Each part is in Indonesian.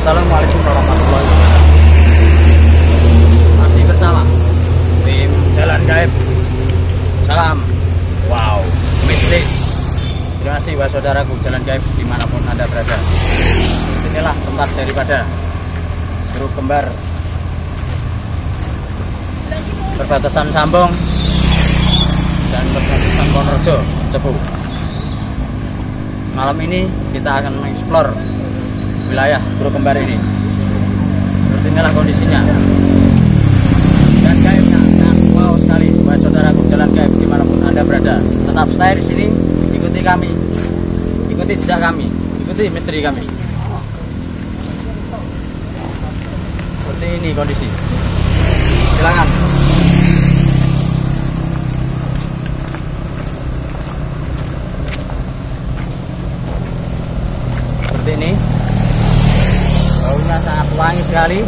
Assalamualaikum warahmatullahi wabarakatuh. Masih bersama tim Jalan Gaib. Salam wow mistis. Terima kasih buat saudaraku Jalan Gaib dimanapun Anda berada. Inilah tempat daripada grup kembar perbatasan Sambong dan perbatasan Wonorejo, Cepu. Malam ini kita akan mengeksplor wilayah grup kembar ini. Seperti inilah kondisinya. Dan gaibnya sangat wow sekali buat saudaraku Jalan Gaib dimanapun Anda berada. Tetap stay di sini, ikuti kami, ikuti jejak kami, ikuti misteri kami. Seperti ini kondisi. Silakan. Seperti ini. Baunya sangat wangi sekali.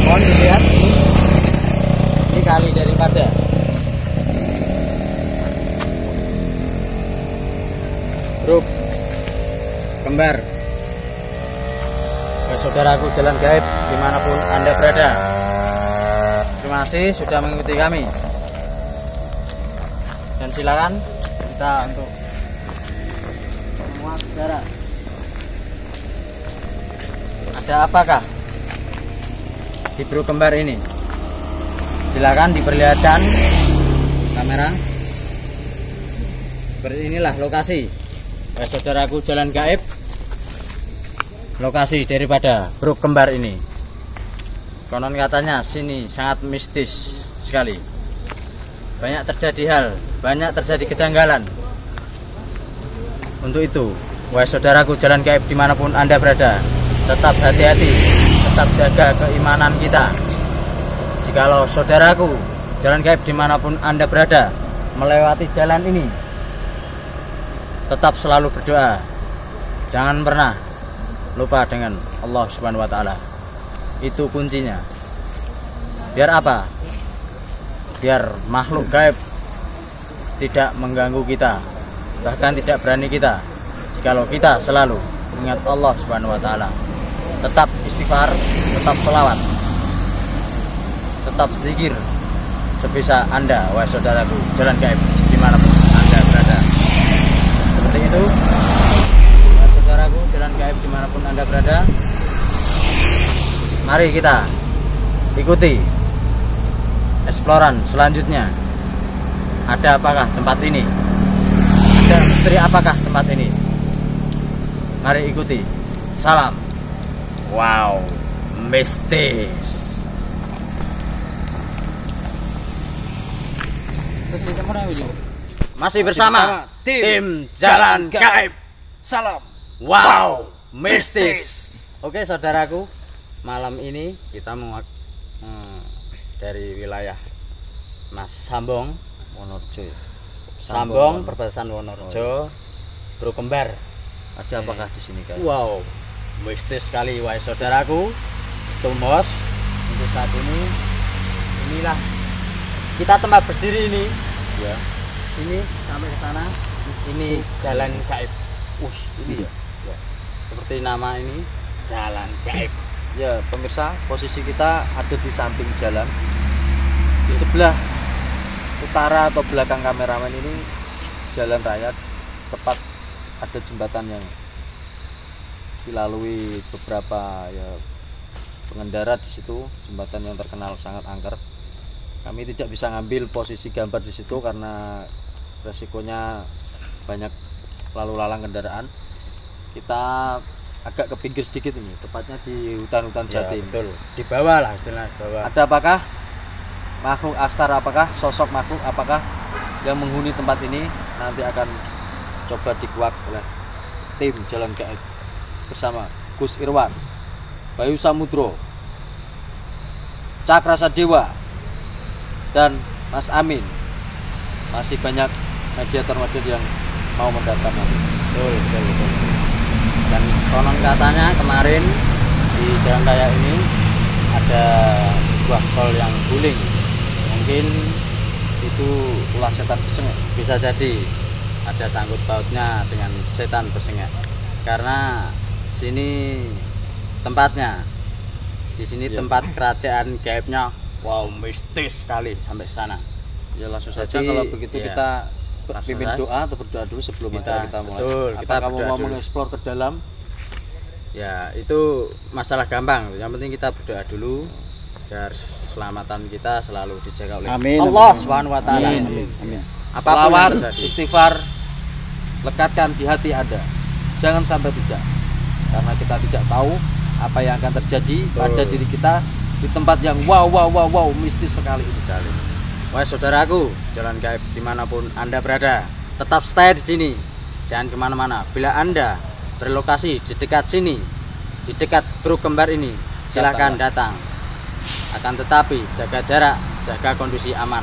Mohon dilihat ini kali daripada grup kembar. Saudaraku Jalan Gaib dimanapun Anda berada, terima kasih sudah mengikuti kami. Dan silakan kita untuk semua saudara. Ada apakah di grup kembar ini? Silakan diperlihatkan kamera. Seperti inilah lokasi saudaraku Jalan Gaib. Lokasi daripada grup kembar ini. Konon katanya sini sangat mistis sekali. Banyak terjadi hal, banyak terjadi kejanggalan. Untuk itu, wahai saudaraku Jalan Gaib dimanapun Anda berada, tetap hati-hati, tetap jaga keimanan kita. Jikalau saudaraku Jalan Gaib dimanapun Anda berada melewati jalan ini, tetap selalu berdoa. Jangan pernah lupa dengan Allah Subhanahu wa Ta'ala. Itu kuncinya. Biar apa? Biar makhluk gaib tidak mengganggu kita, bahkan tidak berani kita, jikalau kita selalu mengingat Allah Subhanahu wa Ta'ala. Tetap istighfar, tetap sholawat, tetap zikir sebisa Anda, wahai saudaraku Jalan Gaib dimanapun Anda berada. Seperti itu, saudaraku Jalan Gaib dimanapun Anda berada. Mari kita ikuti eksploran selanjutnya. Ada apakah tempat ini? Ada misteri apakah tempat ini? Mari ikuti. Salam wow mistis. Masih bersama tim Jalan Gaib. Salam wow mistis. Oke saudaraku, malam ini kita dari wilayah Sambong, Wonorejo. Sambong, perbatasan Wonorejo, grup kembar. Ada apakah di sini kan? Wow, mistis sekali wahai saudaraku. Tumos untuk saat ini. Inilah kita tempat berdiri ini. Ya. Ini sampai ke sana. Ini Jalan Gaib. Ini ya. Seperti nama ini Jalan Gaib. Ya pemirsa, posisi kita ada di samping jalan. Di sebelah utara atau belakang kameramen ini jalan raya. Tepat ada jembatan yang dilalui beberapa ya pengendara di situ. Jembatan yang terkenal sangat angker. Kami tidak bisa ngambil posisi gambar di situ karena resikonya banyak lalu lalang kendaraan. Kita agak ke pinggir sedikit ini, tepatnya di hutan-hutan Jatim. Betul. Di bawah lah istilah bawah. Ada apakah makhluk astara, apakah sosok makhluk apakah yang menghuni tempat ini? Nanti akan coba dikuak oleh tim Jalan Gaib bersama Gus Irwan, Bayu Samudro, Cakra Sadewa, dan Mas Amin. Masih banyak mediator-mediator yang mau mendatang nanti. Betul. Dan konon katanya kemarin di jalan raya ini ada sebuah tol yang guling. Mungkin itu ulah setan pesengek. Bisa jadi ada sangkut pautnya dengan setan pesengek. Karena sini tempatnya. Di sini tempat kerajaan gaibnya. Wow, mistis sekali sampai sana. Ya langsung saja kalau begitu kita pimpin doa atau berdoa dulu sebelum acara kita mulai. Betul, kita kamu mau mengeksplor ke dalam? Ya, itu masalah gampang. Yang penting kita berdoa dulu biar keselamatan kita selalu dijaga oleh Allah Subhanahu wa taala. Amin. Apapun istighfar lekatkan di hati Anda. Jangan sampai tidak. Karena kita tidak tahu apa yang akan terjadi pada diri kita di tempat yang wow mistis sekali. Wah, saudaraku, jalan gaib dimanapun Anda berada, tetap stay di sini. Jangan kemana-mana. Bila Anda berlokasi di dekat sini, di dekat Bro Kembar ini, silakan datang. Akan tetapi jaga jarak, jaga kondisi aman.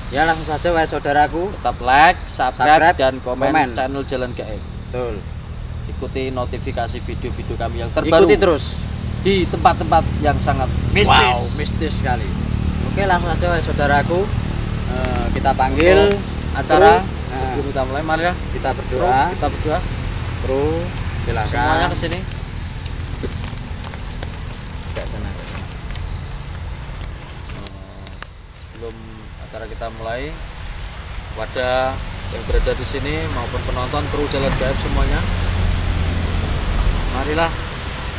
Ya, langsung saja wahai saudaraku, tetap like, subscribe dan komen channel Jalan Gaib. Betul. Ikuti notifikasi video-video kami yang terbaru. Ikuti terus di tempat-tempat yang sangat mistis sekali. Oke, langsung saja wahai saudaraku, kita panggil acara. Sebelum kita mulai, mari ya kita berdoa. Bro, silakan semuanya ke sini. Sebelum acara kita mulai, wadah yang berada di sini maupun penonton kru Jalan Gaib semuanya, marilah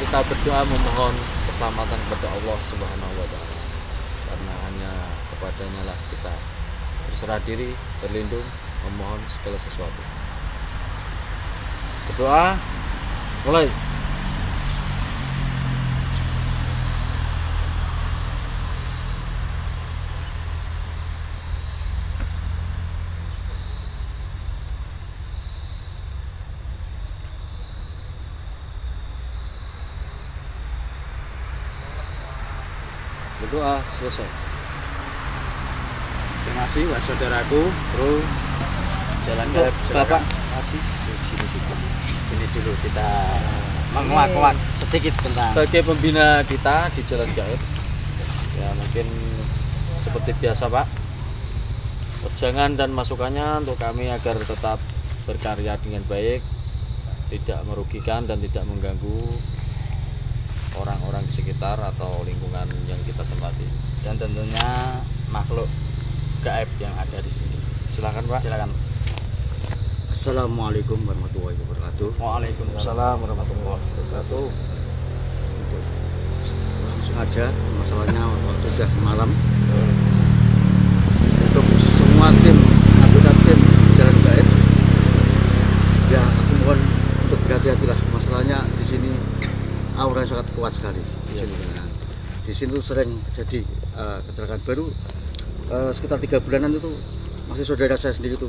kita berdoa memohon keselamatan kepada Allah Subhanahu wa taala. Karena hanya kepadanya lah kita berserah diri, berlindung, memohon segala sesuatu. Berdoa mulai. Berdoa selesai. Terima kasih buat saudaraku, Bro Jalan Gaib. Bapak Haji, sini dulu kita menguak-nguak sedikit tentang sebagai pembina kita di Jalan Gaib. Ya mungkin seperti biasa Pak, wejangan dan masukannya untuk kami agar tetap berkarya dengan baik, tidak merugikan dan tidak mengganggu orang-orang di sekitar atau lingkungan yang kita tempati, dan tentunya makhluk gaib yang ada di sini. Silakan Pak. Silakan. Assalamualaikum warahmatullahi wabarakatuh. Waalaikumsalam warahmatullahi wabarakatuh. Langsung aja, masalahnya waktu sudah malam. Untuk semua tim, anggota tim Jalan Gaib, ya aku mohon untuk berhati-hatilah. Masalahnya di sini aura sangat kuat sekali. Di sini tuh sering terjadi kecelakaan baru sekitar 3 bulanan itu masih saudara saya sendiri tuh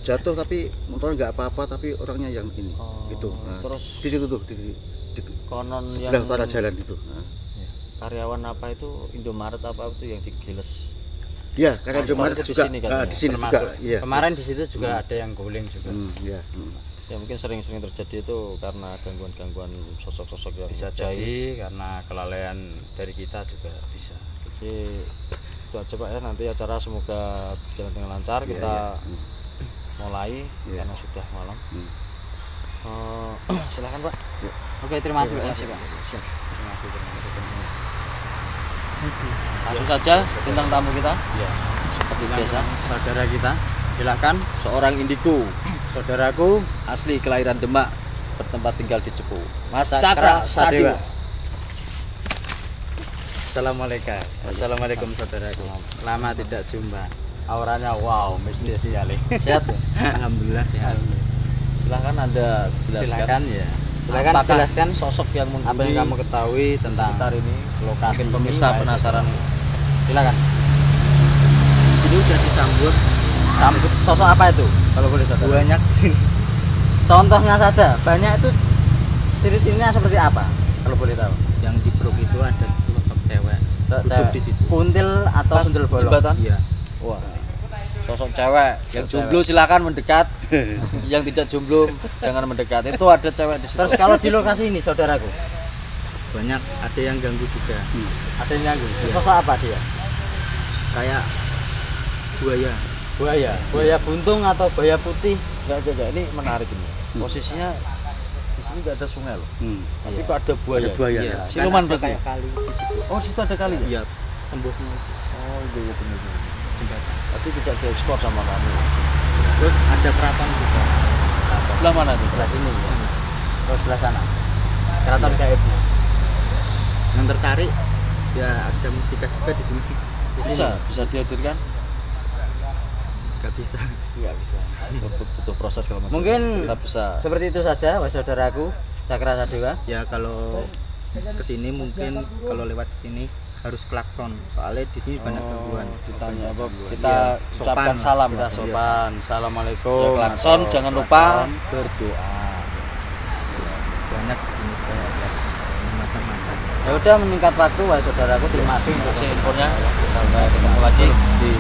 jatuh, tapi motornya nggak apa-apa, tapi orangnya yang ini itu. Nah, terus di situ tuh di konon sebelah utara jalan itu. Karyawan apa itu Indomaret apa itu yang digiles? Iya, karena Indomaret juga di sini juga. Iya. Kemarin di situ juga ada yang guling juga. Ya mungkin sering-sering terjadi itu karena gangguan-gangguan sosok-sosok yang bisa jadi karena kelalaian dari kita juga bisa. Jadi itu aja Pak ya, nanti acara semoga berjalan dengan lancar. Kita mulai karena sudah malam. Silakan Pak. Oke, terima kasih Pak. Terima kasih. Langsung saja bintang tamu kita. Ya. Seperti biasa, saudara kita. Silakan. Seorang indigo, saudaraku, asli kelahiran Demak, bertempat tinggal di Cepu, Mas Cakra Sadewa. Assalamualaikum saudaraku. Lama tidak jumpa. Auranya wow, mistis sekali. Sehat? Alhamdulillah sehat. Silahkan Anda jelaskan. Silakan jelaskan sosok yang apa yang kamu ketahui tentang sekitar ini. Lokasi Pemirsa penasaran. Silakan. Di sini sudah disambut. Sosok apa itu? Kalau boleh saudara. Banyak di sini. Contohnya saja, banyak itu ciri-cirinya seperti apa? Kalau boleh tahu. Yang di Brok itu ada sosok cewek. Duduk di situ. Kuntil atau kuntil bolong? Jembatan? Iya. Wah. Sosok cewek. Yang jomblo silakan mendekat. Yang tidak jomblo jangan mendekat. Itu ada cewek di situ. Terus kalau di lokasi ini saudaraku, Banyak, ada yang ganggu juga. ada yang ganggu. Sosok apa dia? Kayak buaya. Buaya buntung atau buaya putih? Enggak, ini menarik ini. Posisinya Di sini nggak ada sungai loh. Tapi Iya. kok ada buaya. Ada buaya. Iya. Siluman Kan ada berarti. kayak kali di situ. Oh, di situ ada kali ya? Iya, tembusnya Oh, iya benar. jembatan. Tapi tidak diekspor sama kami. Terus ada keraton juga. Sebelah mana tuh? Sebelah sini ya. Terus sebelah sana. Keraton gaibnya. Yang tertarik ya ada mustika juga di sini. Bisa dihadirkan? Gak bisa. Nggak bisa. Butuh proses kalau Mungkin kita bisa. seperti itu saja, wahai saudaraku. Cakra Sadewa. Ya kalau ke sini mungkin kalau lewat sini harus klakson. Soalnya di sini banyak gangguan. Ditanya apa? Kita Iya, ucapkan sopan. salam. Kita Iya. sopan. Assalamualaikum. Ya, klakson, atau jangan lupa klakson. berdoa. Banyak di sini macam-macam. Ya udah, meningkat waktu wahai saudaraku. Terima kasih untuk Terima kasih infonya. Sampai ketemu lagi di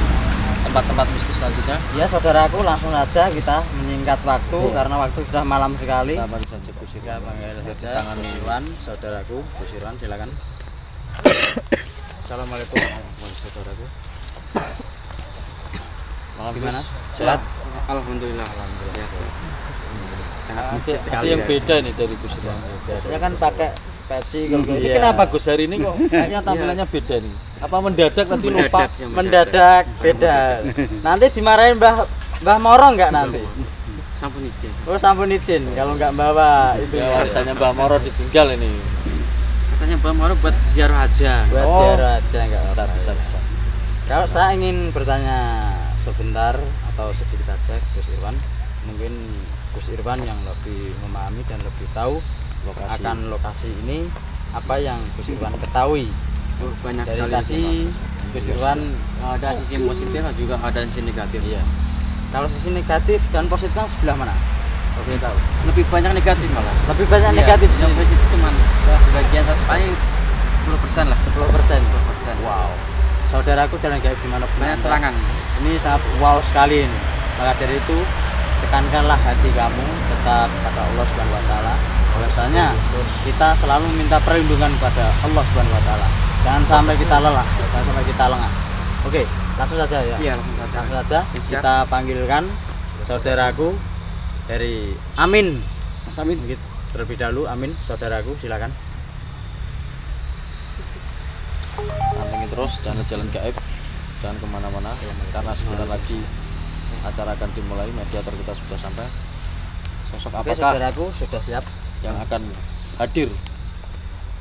tempat-tempat mistis selanjutnya. Ya saudaraku, langsung saja kita menyingkat waktu karena waktu sudah malam sekali. Kita baru saja kusir. Ya panggil saja Tangan Gus Irwan, saudaraku. Gus Irwan, silakan. Assalamualaikum warahmatullahi saudaraku. Malam Gimana? Gus. Sehat? Alhamdulillah. Alhamdulillah. Sangat Ada, mistis ada sekali. yang ya. beda nih dari Gus Irwan. Biasanya kan pakai peci kalau Ini iya. kenapa Gus hari ini kok kayaknya tampilannya beda nih? Apa mendadak tadi lupa? Mendadak ya, Mendadak beda. Nanti dimarahin Mbah Moro enggak nanti? Sampun izin. Oh, sampun izin kalau enggak bawa itu Ya, warisannya Mbah Moro ditinggal ini. Katanya Mbak Moro buat ziarah aja. buat Oh. ziarah aja enggak Bisa, apa-apa. bisa, bisa. Kalau saya ingin bertanya sebentar atau sedikit aja Gus Irwan, mungkin Gus Irwan yang lebih memahami dan lebih tahu Lokasi. akan lokasi ini, apa yang Gus Irwan ketahui. Oh, banyak Dari sekali. tadi Gus Irwan Ada sisi positif juga ada sisi negatif. iya. Kalau sisi negatif dan positif kan sebelah mana? Oke, tahu. Lebih banyak negatif malah. Lebih banyak Iya, negatif. yang positif cuma sebagian paling 10% lah. 10%. 10%. Wow. Saudaraku jalan gaib gimana pun Banyak Anda, serangan. ini sangat wow sekali ini. Maka dari itu tekankanlah hati kamu tetap pada Allah Subhanahu wa taala. Bahwasanya kita selalu minta perlindungan kepada Allah Subhanahu wa taala. Jangan sampai kita lelah, jangan sampai kita lengah. Oke, langsung saja ya. Iya, langsung saja. Langsung saja kita panggilkan saudaraku dari Amin. Mas Amin. Terlebih dahulu Amin, saudaraku silakan. Pantengin terus jalan-jalan gaib, jangan kemana-mana karena sebentar lagi acara akan dimulai. Mediator kita sudah sampai. Sosok Oke, apakah saudaraku sudah siap? yang akan hadir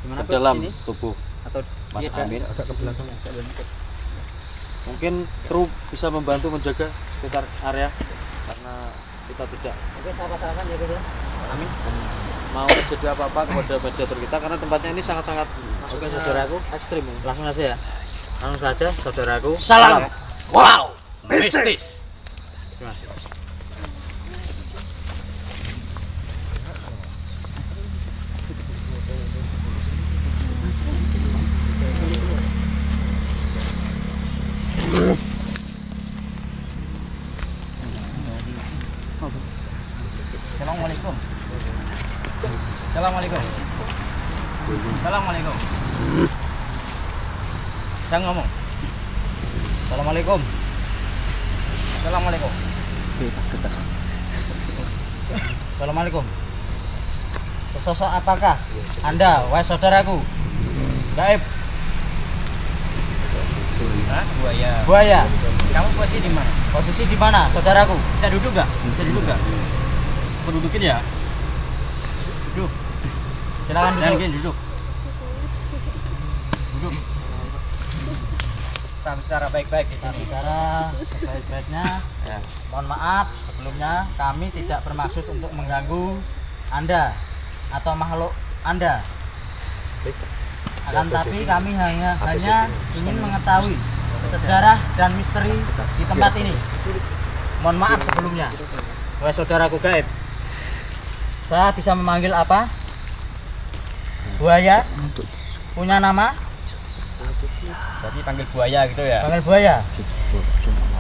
Gimana ke Pak, dalam sini? tubuh Atau Mas iya, Amin? agak ke belakang. Mungkin kru bisa membantu menjaga sekitar area karena kita tidak Oke, saya pasarkan ya Gus ya. Amin. mau terjadi apa-apa kepada mediator kita karena tempatnya ini sangat-sangat Oke, saudaraku. ekstrim ya. Langsung saja ya. Langsung saja saudaraku. Salam. Wow, mistis. Terima kasih. Assalamualaikum. Assalamualaikum. Assalamualaikum. Saya ngomong. Assalamualaikum. Assalamualaikum. Assalamualaikum. Sesosok apakah Anda, wahai saudaraku? Gaib. Hah? Buaya. Buaya. Kamu posisi di mana? Posisi di mana, saudaraku? Bisa duduk nggak? Bisa duduk nggak? Pendudukin ya. Duduk. Silakan Dan duduk. gini duduk. Duduk. Kita bicara baik-baik di Kita sini. bicara sebaik-baiknya. Ya. Mohon maaf sebelumnya, kami tidak bermaksud untuk mengganggu Anda atau makhluk Anda. Akan tapi kami hanya ingin mengetahui sejarah dan misteri di tempat ini. Mohon maaf sebelumnya, wahai saudaraku gaib. Saya bisa memanggil apa? Buaya? Punya nama? Jadi panggil buaya gitu ya. Panggil buaya.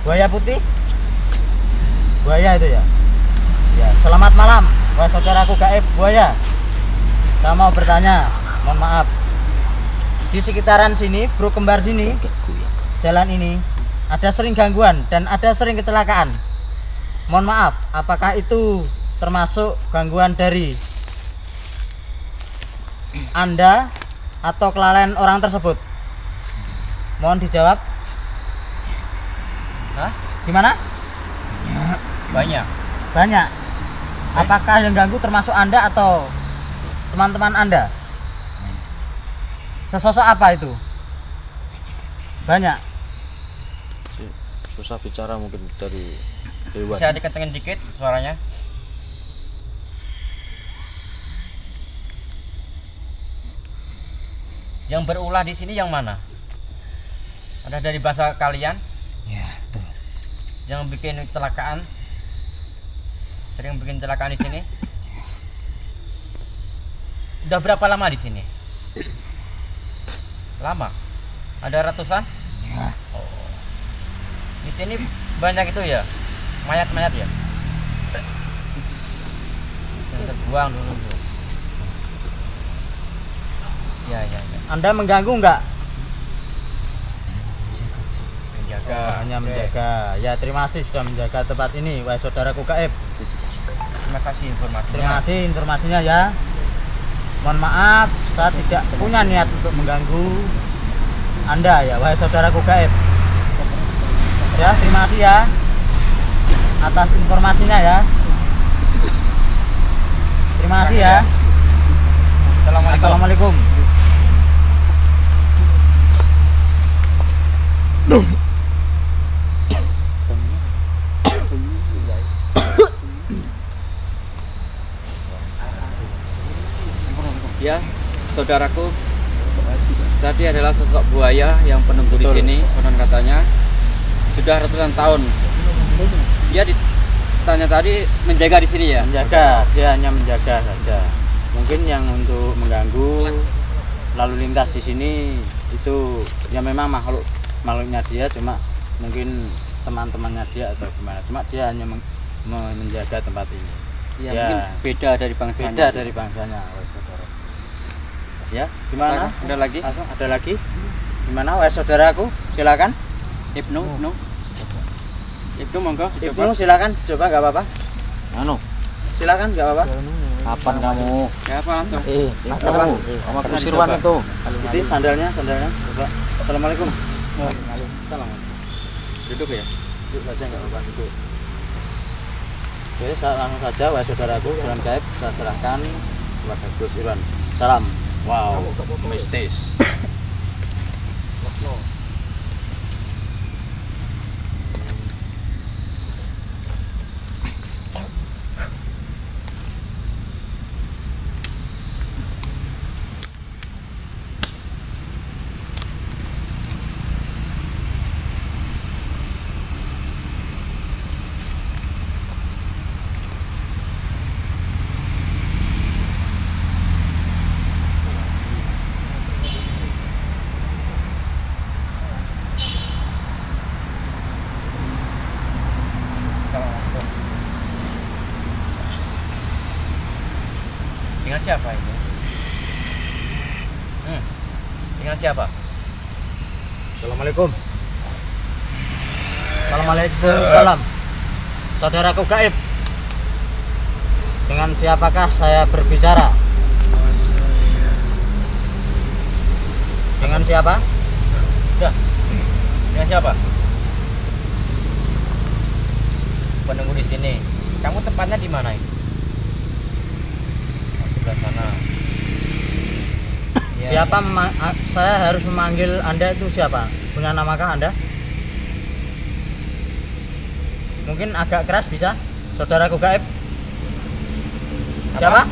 Buaya putih? Buaya itu ya. Ya, selamat malam, wahai saudaraku gaib buaya. Saya mau bertanya, mohon maaf. Di sekitaran sini, bro kembar sini, jalan ini ada sering gangguan dan ada sering kecelakaan. Mohon maaf, apakah itu termasuk gangguan dari Anda atau kelalaian orang tersebut? Mohon dijawab. Hah? Gimana? Banyak. Banyak. Apakah yang ganggu termasuk Anda atau teman-teman Anda? Sesosok apa itu? Banyak. Susah bicara mungkin dari hewan. Bisa dikencengin dikit suaranya? Yang berulah di sini yang mana? Ada dari bahasa kalian? Ya, betul. Yang bikin kecelakaan? Sering bikin kecelakaan di sini? Udah berapa lama di sini? Lama. Ada ratusan? Ya. Oh. Di sini banyak itu ya? Mayat-mayat ya? Yang terbuang dulu tuh. Ya, ya, ya. Anda mengganggu enggak? Menjaga. Hanya menjaga. Ya, terima kasih sudah menjaga tempat ini, wahai saudaraku gaib. Terima kasih informasinya. Terima kasih informasinya ya. Mohon maaf, saya tidak punya niat untuk mengganggu Anda ya, wahai saudaraku gaib. Ya, terima kasih ya atas informasinya ya. Terima kasih ya. Assalamualaikum. Ya, saudaraku, tadi adalah sosok buaya yang penunggu di sini. Konon katanya sudah ratusan tahun. Dia ditanya tadi menjaga di sini ya. Menjaga, dia hanya menjaga saja. Mungkin yang untuk mengganggu lalu lintas di sini itu ya memang makhluknya dia, cuma mungkin teman-temannya dia atau gimana. Cuma dia hanya menjaga tempat ini. Ya, Ya, mungkin beda dari bangsanya. beda dari bangsanya, wahai saudara. Ya, gimana? Ada lagi? Langsung ada lagi? Gimana, wahai saudaraku? Silakan. Ibnu, Ibnu monggo Ibnu silakan, coba nggak apa-apa. Anu, Silakan, nggak apa-apa. kapan kamu? Ya apa langsung? Kamu sama Kusirwan itu. Itu sandalnya. Coba. Assalamualaikum. Salam. Duduk ya. Duduk saja nggak apa-apa, duduk. Oke, saya langsung saja, wahai saudaraku, dalam gaib saya serahkan kepada Gus Irwan. Salam. Wow, mistis. Assalamualaikum. Dengan siapa ini? Dengan siapa? Assalamualaikum. Assalamualaikum. Salam. Saudaraku gaib. Dengan siapakah saya berbicara? Dengan siapa? Udah. Dengan siapa? Penunggu di sini. Kamu tempatnya di mana ini? Oh, sebelah sana. Ya. Siapa saya harus memanggil Anda itu siapa? Punya namakah Anda? Mungkin agak keras bisa? Saudaraku gaib. Siapa?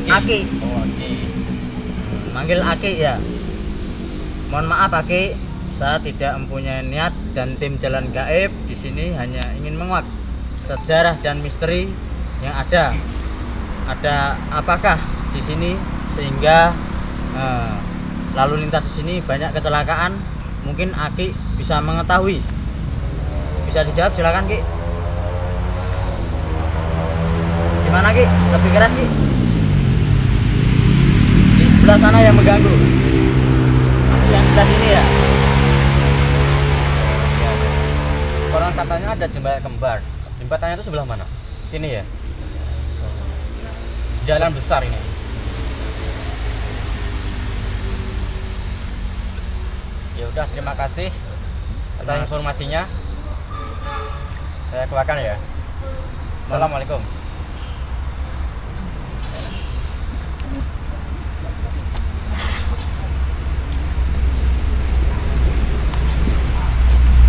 Aki. Oh, Aki. Manggil Aki ya. Mohon maaf Aki, saya tidak mempunyai niat dan tim jalan gaib di sini hanya ingin menguak sejarah dan misteri yang ada. Ada apakah di sini sehingga lalu lintas di sini banyak kecelakaan? Mungkin Aki bisa mengetahui. Bisa dijawab, silakan Ki. Gimana Ki? Lebih keras Ki. Di sebelah sana yang mengganggu. Yang sebelah sini ya. Orang katanya ada jembatan kembar. Jembatannya itu sebelah mana? Sini ya. Jalan besar ini. Ya udah, terima kasih atas informasinya. Saya keluarkan ya. Assalamualaikum.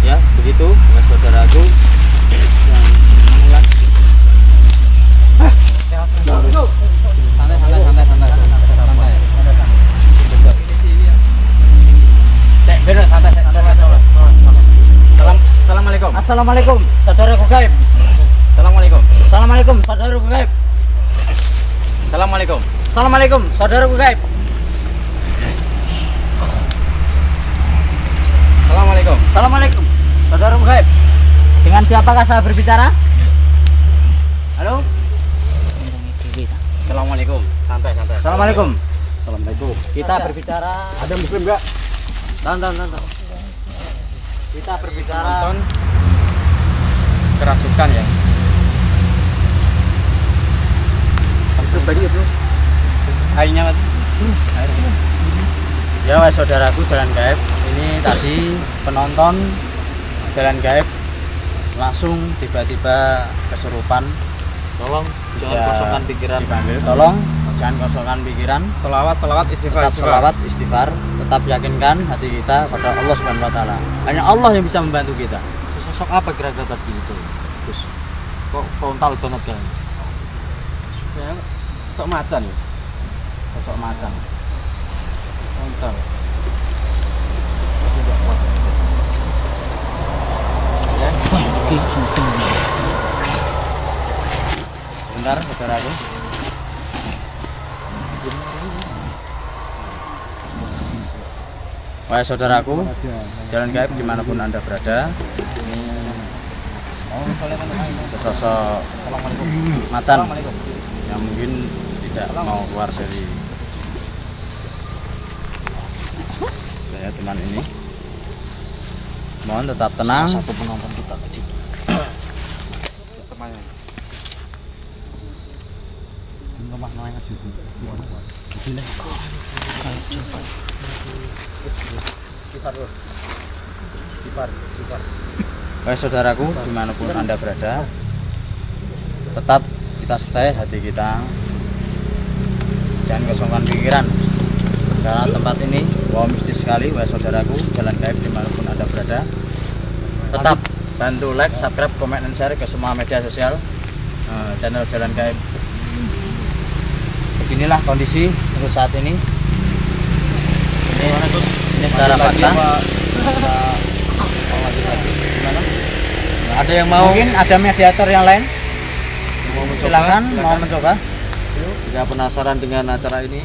Ya begitu ya saudaraku yang mengulas. Assalamualaikum. Assalamualaikum, saudaraku gaib. Assalamualaikum. Assalamualaikum, saudaraku gaib. Assalamualaikum. Assalamualaikum, saudaraku gaib. Assalamualaikum. Assalamualaikum, saudaraku gaib. Dengan siapakah saya berbicara? Halo? Assalamualaikum. Santai. Assalamualaikum. Assalamualaikum. Kita berbicara. Ada muslim nggak? Tonton. Kita berbicara. Nonton kerasukan ya. Muslim tadi ya bro. Airnya Mas. Ya wes saudaraku jalan gaib. Ini tadi penonton jalan gaib langsung tiba-tiba kesurupan. Tolong jangan Ya, kosongkan pikiran. Tolong jangan kosongkan pikiran. Selawat istighfar. Tetap selawat istighfar, tetap yakinkan hati kita pada Allah Subhanahu wa taala. Hanya Allah yang bisa membantu kita. Sosok apa kira-kira tadi itu? Terus kok frontal banget kan? Ya, sok macan ya. Sosok macan. Mantap. Bentar saudaraku. Wahai saudaraku, jalan gaib dimanapun Anda berada, sesosok macan yang mungkin tidak mau keluar dari saya teman ini. Mohon tetap tenang. Satu penonton kita tadi. Temannya. Baik saudaraku, dimanapun Anda berada, tetap kita stay hati kita, jangan kosongkan pikiran, karena tempat ini wow mistis sekali. Baik saudaraku, jalan gaib dimanapun Anda berada, tetap bantu like, subscribe, komen, dan share ke semua media sosial channel jalan gaib. Beginilah kondisi untuk saat ini. Ini secara fakta. Ada yang mau? Mungkin ada mediator yang lain. Silakan mau mencoba. Jika penasaran dengan acara ini,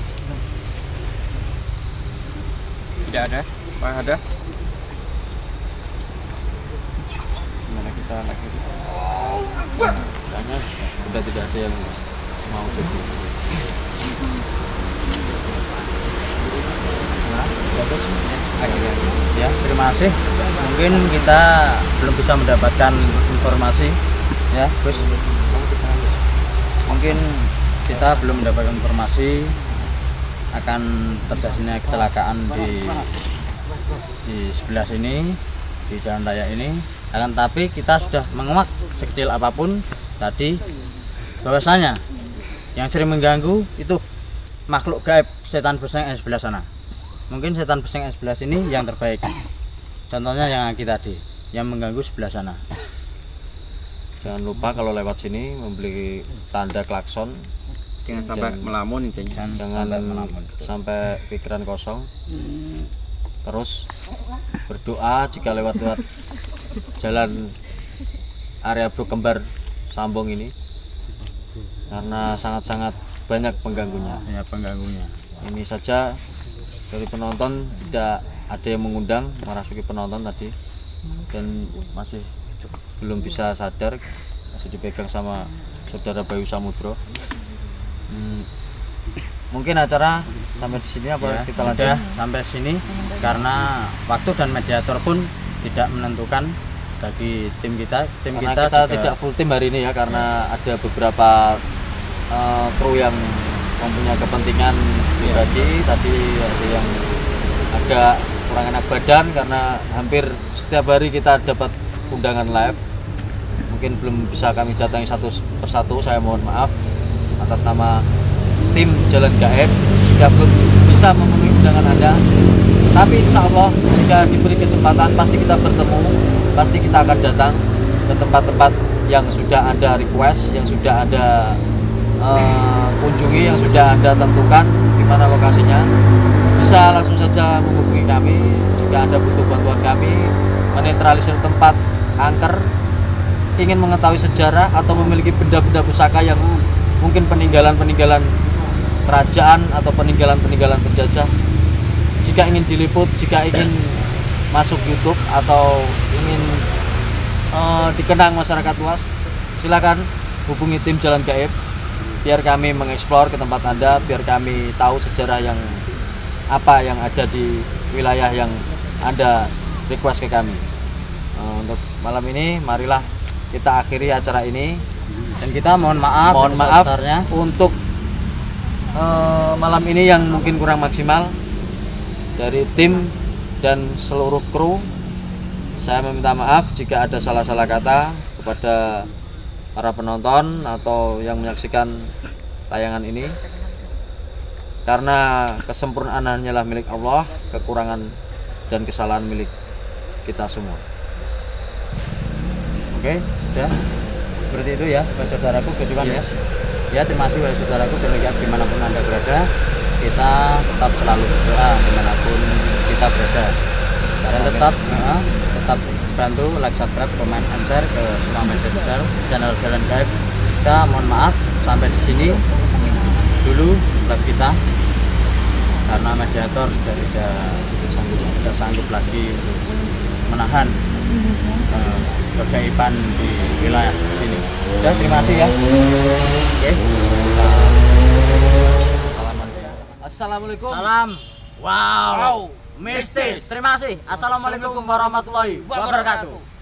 Tidak ada. Apa ada? gimana kita lagi? Kayaknya sudah tidak ada yang mau jadi. Ya, terima kasih. Mungkin kita belum bisa mendapatkan informasi, ya, Gus. Mungkin kita belum mendapatkan informasi akan terjadinya kecelakaan di sebelah sini, di jalan raya ini. Akan tapi kita sudah menguak sekecil apapun tadi bahwasanya yang sering mengganggu itu makhluk gaib, setan beseng yang sebelah sana. Mungkin setan beseng yang sebelah sini yang terbaik. Contohnya yang aki tadi, yang mengganggu sebelah sana. Jangan lupa kalau lewat sini membeli tanda klakson. Jangan sampai melamun intinya. Jangan sampai pikiran kosong. Terus berdoa jika lewat-lewat jalan area Bro Kembar Sambong ini, karena sangat-sangat banyak pengganggunya. Ya, pengganggunya. Ini saja dari penonton tidak ada yang mengundang merasuki penonton tadi, dan masih belum bisa sadar, masih dipegang sama saudara Bayu Samudro. Mungkin acara sampai di sini apa Ya, kita lanjut? sudah sampai sini karena waktu dan mediator pun tidak menentukan bagi tim kita. Tim Karena kita kita juga tidak full tim hari ini ya, karena ada beberapa kru yang mempunyai kepentingan pribadi. Tadi ada yang agak kurang enak badan karena hampir setiap hari kita dapat undangan live. Mungkin belum bisa kami datangi satu persatu, saya mohon maaf atas nama tim Jalan Gaib jika belum bisa memenuhi undangan Anda. Tapi insya Allah jika diberi kesempatan pasti kita bertemu, pasti kita akan datang ke tempat-tempat yang sudah Anda request, yang sudah Anda kunjungi, yang sudah Anda tentukan di mana lokasinya. Bisa langsung saja menghubungi kami jika Anda butuh bantuan kami menetralisir tempat angker, ingin mengetahui sejarah atau memiliki benda-benda pusaka yang mungkin peninggalan-peninggalan kerajaan atau peninggalan-peninggalan penjajah. Jika ingin diliput, jika ingin masuk YouTube atau ingin dikenang masyarakat luas, silakan hubungi tim Jalan Gaib biar kami mengeksplor ke tempat Anda, biar kami tahu sejarah yang apa yang ada di wilayah yang Anda request ke kami. Untuk malam ini marilah kita akhiri acara ini dan kita mohon maaf untuk malam ini yang mungkin kurang maksimal. Dari tim dan seluruh kru, saya meminta maaf jika ada salah-salah kata kepada para penonton atau yang menyaksikan tayangan ini, karena kesempurnaan hanyalah milik Allah, kekurangan dan kesalahan milik kita semua. Oke, sudah seperti itu ya, saudaraku, kejuan ya. Ya, terima kasih wahai saudaraku, dimanapun Anda berada, kita tetap selalu berdoa dimanapun kita berada, dan tetap bantu like, subscribe, komen, and share ke semua media sosial channel Jalan Gaib. Kita mohon maaf sampai di sini dulu live kita karena mediator sudah tidak sanggup lagi untuk menahan kegaiban di wilayah sini. Ya, terima kasih ya. Oke. Assalamualaikum. Salam. Wow. Mistis. Terima kasih. Assalamualaikum warahmatullahi wabarakatuh.